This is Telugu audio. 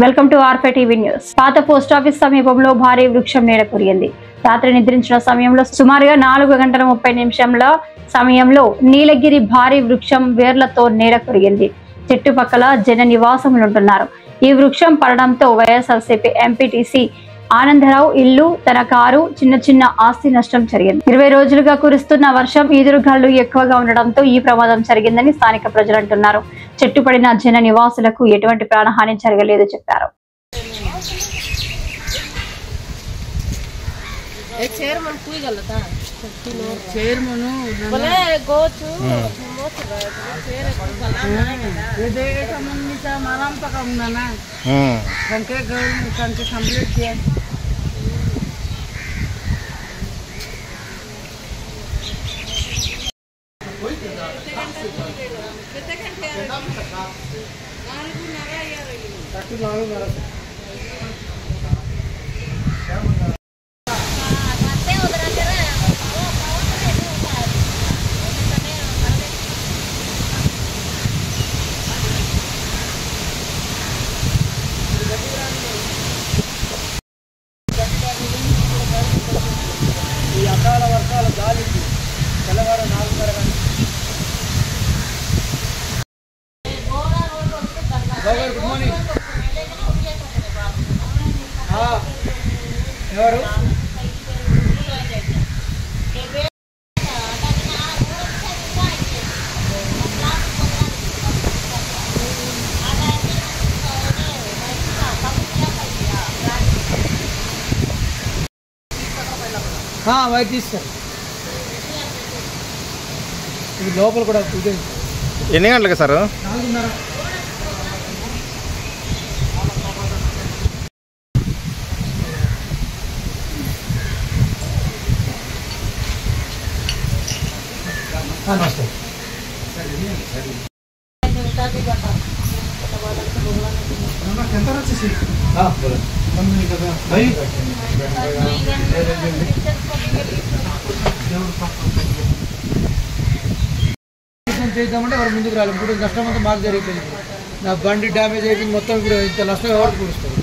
వెల్కమ్ టు ఆర్ఫే టీవీ న్యూస్. పాత పోస్టాఫీస్ సమీపంలో భారీ వృక్షం నీడ కురిగింది. రాత్రి నిద్రించిన సమయంలో సుమారుగా 4:30 సమయంలో నీలగిరి భారీ వృక్షం వేర్లతో నీడ కురిగింది. చుట్టుపక్కల జన నివాసములుంటున్నారు. ఈ వృక్షం పడడంతో వైఎస్ఆర్సీపీ ఎంపీటీసీ ఆనందరావు ఇల్లు, తన కారు, చిన్న ఆస్తి నష్టం జరిగింది. 20 రోజులుగా కురుస్తున్న వర్షం, ఈదురుగాళ్లు ఎక్కువగా ఉండడంతో ఈ ప్రమాదం జరిగిందని స్థానిక ప్రజలు అంటున్నారు. చెట్టుపడిన జన నివాసులకు ఎటువంటి ప్రాణహాని జరగలేదు చెప్పారు. ఈ అకాల వర్షాల గాలికి తెల్లవారు 4:30 గుడ్ మార్నింగ్. ఎవరు వైట్ తీస్తారు. ఇది లోపల కూడా ఎన్ని గంటలకి సార్? 4:30. నమస్తే. ఎంత వచ్చేసి చేద్దామంటే వారు ముందుకు రాలి. ఇప్పుడు నష్టం అంతా మాకు జరిగిపోయింది. నా బండి డ్యామేజ్ అయిపోయింది మొత్తం. ఇప్పుడు ఇంత నష్టం ఎవరికి కూడుస్తుంది?